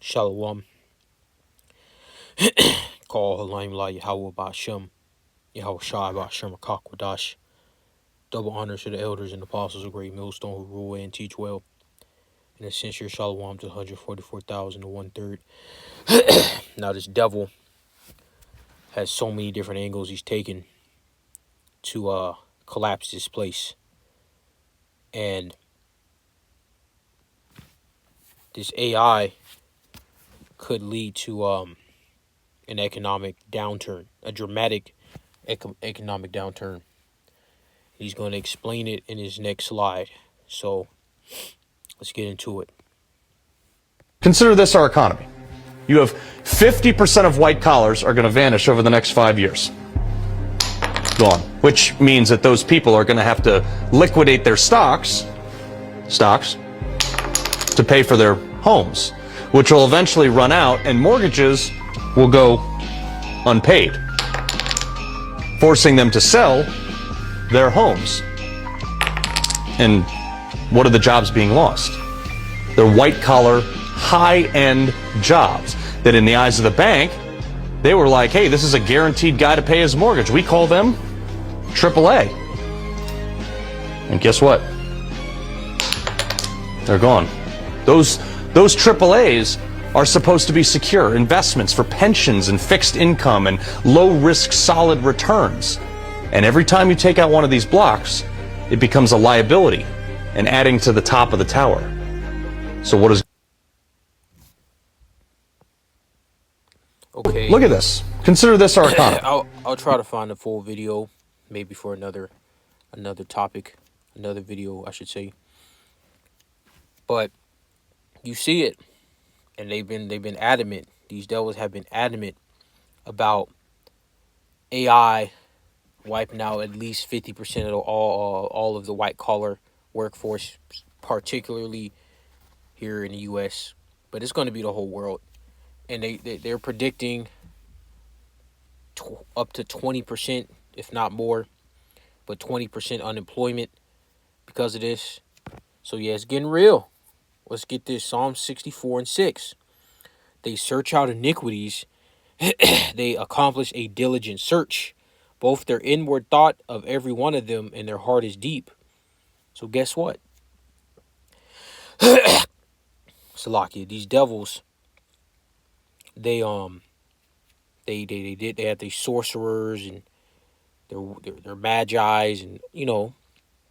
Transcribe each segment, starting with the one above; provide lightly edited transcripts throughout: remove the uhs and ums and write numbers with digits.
Shalom. Call Limelight Yahweh Bashem, Yahweh Shai Bashem Akakwadash. Double honors to the elders and apostles of Great Millstone who rule and teach well. And a sincere shalom to 144,000 to 1/3. Now this devil has so many different angles he's taken to collapse this place. And this AI could lead to an economic downturn, a dramatic economic downturn. He's going to explain it in his next slide. So let's get into it. Consider this our economy. You have 50% of white collars are going to vanish over the next 5 years. Gone. Which means that those people are going to have to liquidate their stocks to pay for their homes, which will eventually run out and mortgages will go unpaid, forcing them to sell their homes. And what are the jobs being lost? They're white-collar, high-end jobs that in the eyes of the bank, they were like, hey, this is a guaranteed guy to pay his mortgage. We call them AAA. And guess what? They're gone. Those AAAs are supposed to be secure investments for pensions and fixed income and low-risk solid returns. And every time you take out one of these blocks, it becomes a liability and adding to the top of the tower. So what is... Okay. Look at this. Consider this our economy. I'll try to find a full video, maybe for another topic, another video, I should say. But you see it, and they've been adamant. These devils have been adamant about AI wiping out at least 50% of all of the white collar workforce, particularly here in the U.S. But it's going to be the whole world, and they're predicting up to 20%, if not more, but 20% unemployment because of this. So yeah, it's getting real. Let's get this. Psalm 64:6. They search out iniquities. They accomplish a diligent search. Both their inward thought of every one of them and their heart is deep. So guess what? Salakia, these devils, they had these sorcerers and their magi's and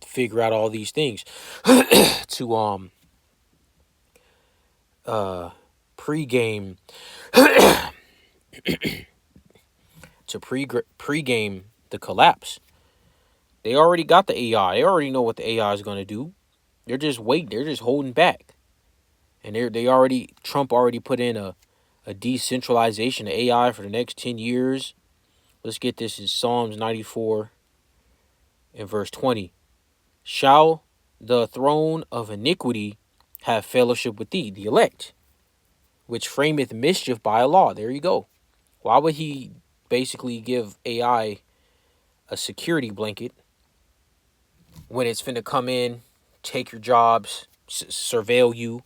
figure out all these things to pregame pregame the collapse. They already got the AI. They already know what the AI is going to do. They're just waiting. They're just holding back. And Trump already put in a decentralization of AI for the next 10 years. Let's get this in Psalms 94 and verse 20. Shall the throne of iniquity have fellowship with thee, the elect, which frameth mischief by a law? There you go. Why would he basically give AI a security blanket when it's finna come in, take your jobs, surveil you?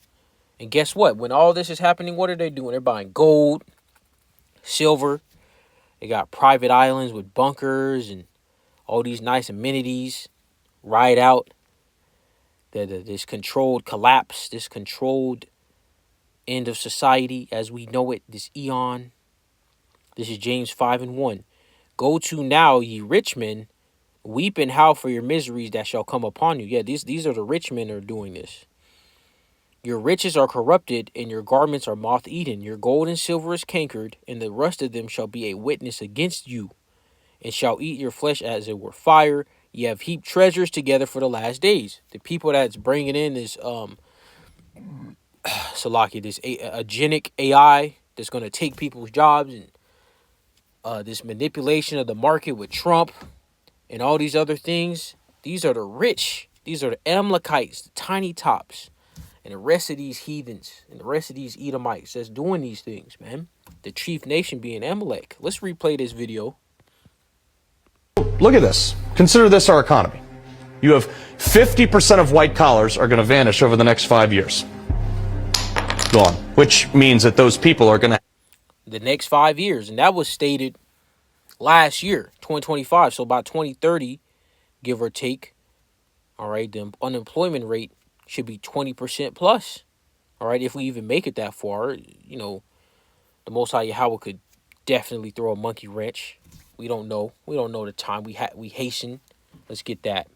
And guess what? When all this is happening, what are they doing? They're buying gold, silver. They got private islands with bunkers and all these nice amenities. Ride out this controlled collapse, this controlled end of society as we know it, this eon. This is James 5:1. Go to now, ye rich men, weep and howl for your miseries that shall come upon you. Yeah, these are the rich men that are doing this. Your riches are corrupted, and your garments are moth-eaten. Your gold and silver is cankered, and the rust of them shall be a witness against you, and shall eat your flesh as it were fire. Ye have heaped treasures together for the last days. The people that's bringing in this Salaki, this agenic AI that's going to take people's jobs, and this manipulation of the market with Trump and all these other things. These are the rich. These are the Amalekites, the tiny tops, and the rest of these heathens and the rest of these Edomites that's doing these things, man. The chief nation being Amalek. Let's replay this video. Look at this. Consider this our economy. You have 50% of white collars are going to vanish over the next 5 years. gone, which means that those people are going to The next 5 years. And that was stated last year, 2025. So by 2030, give or take, all right, the unemployment rate should be 20% plus. All right, if we even make it that far, the Most High Yahweh could definitely throw a monkey wrench. We don't know. We don't know the time. We hasten. Let's get that.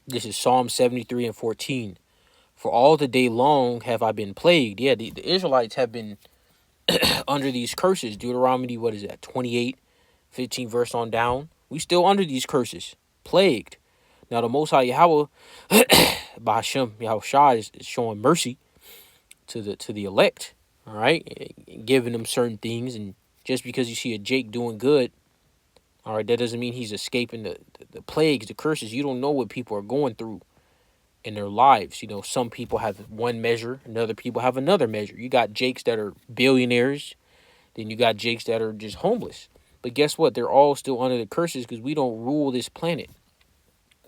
This is Psalm 73 and 14. For all the day long have I been plagued. Yeah, the Israelites have been under these curses. Deuteronomy, what is that? 28, 15 verse on down. We still under these curses. Plagued. Now the Most High Yahweh, by Hashem, Yahweh Shah, is showing mercy to the elect. All right, giving them certain things. And just because you see a Jake doing good, all right, that doesn't mean he's escaping the plagues, the curses. You don't know what people are going through in their lives. Some people have one measure, and other people have another measure. You got Jakes that are billionaires, then you got Jakes that are just homeless. But guess what? They're all still under the curses because we don't rule this planet,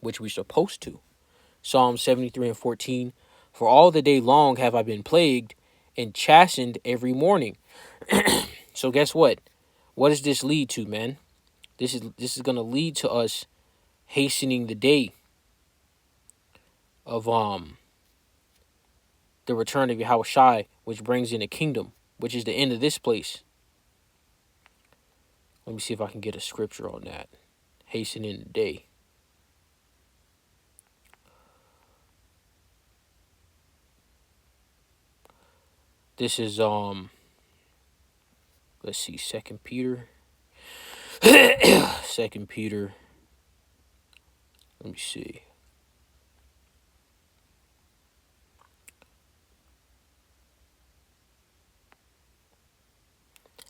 which we're supposed to. Psalm 73 and 14. For all the day long have I been plagued and chastened every morning. So guess what? What does this lead to, man? This is going to lead to us hastening the day of the return of Yahweh Shai, which brings in a kingdom, which is the end of this place. Let me see if I can get a scripture on that. Hastening the day. This is let's see, 2 Peter. 2 Peter. Let me see.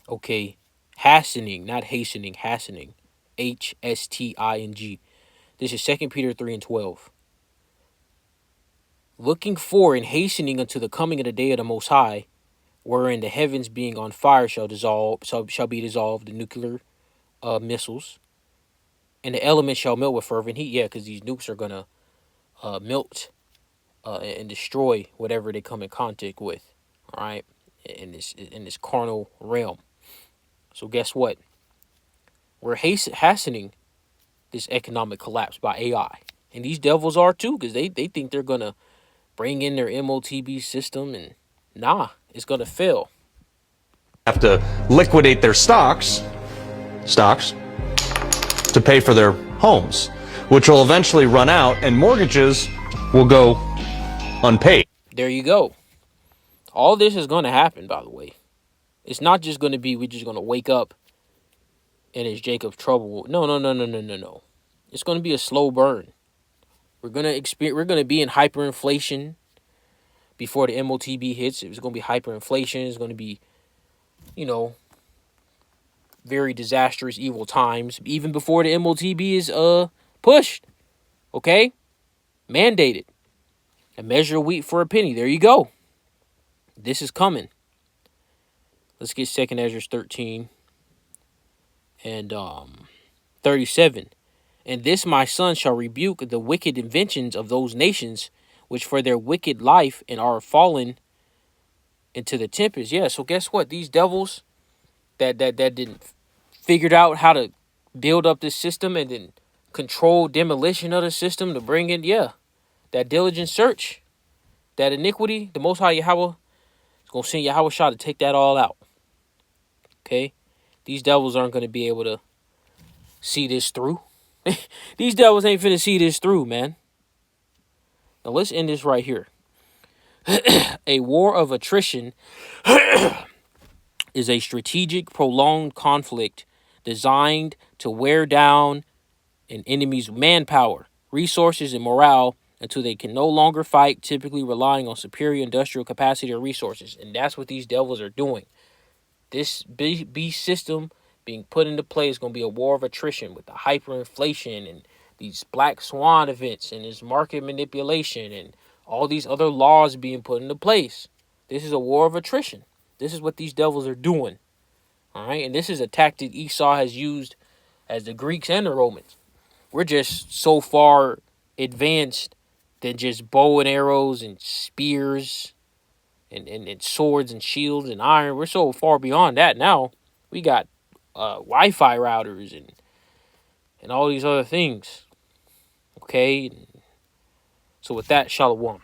Okay, hastening, not hastening, hastening. Hsting. This is 2 Peter 3 and 12. Looking for and hastening unto the coming of the day of the Most High, wherein the heavens being on fire shall be dissolved, the nuclear missiles, and the elements shall melt with fervent heat. Yeah, because these nukes are gonna melt and destroy whatever they come in contact with. All right, in this carnal realm. So guess what? We're hastening this economic collapse by AI, and these devils are too, because they think they're gonna bring in their MOTB system, and nah, it's gonna fail. have to liquidate their stocks to pay for their homes, which will eventually run out and mortgages will go unpaid. There you go. All this is going to happen, by the way. It's not just going to be we're just going to wake up and it's Jacob's trouble. No. It's going to be a slow burn. We're going to be in hyperinflation before the MOTB hits. It's going to be hyperinflation. It's going to be, very disastrous, evil times, even before the MOTB is pushed. Okay? Mandated. A measure of wheat for a penny. There you go. This is coming. Let's get 2nd Ezra 13 and 37. And this my son shall rebuke the wicked inventions of those nations, which for their wicked life and are fallen into the tempest. Yeah, so guess what? These devils that didn't figured out how to build up this system and then control demolition of the system to bring in, that diligent search, that iniquity, the Most High Yahweh is going to send Yahweh Shah to take that all out. Okay? These devils aren't going to be able to see this through. These devils ain't finna see this through, man. Now let's end this right here. A war of attrition is a strategic, prolonged conflict designed to wear down an enemy's manpower, resources, and morale until they can no longer fight, typically relying on superior industrial capacity or resources. And that's what these devils are doing. This beast system being put into place. It's going to be a war of attrition with the hyperinflation and these black swan events and this market manipulation and all these other laws being put into place. This is a war of attrition. This is what these devils are doing. All right. And this is a tactic Esau has used as the Greeks and the Romans. We're just so far advanced than just bow and arrows and spears and swords and shields and iron. We're so far beyond that now. We got Wi-Fi routers and all these other things. Okay? So with that, shalom.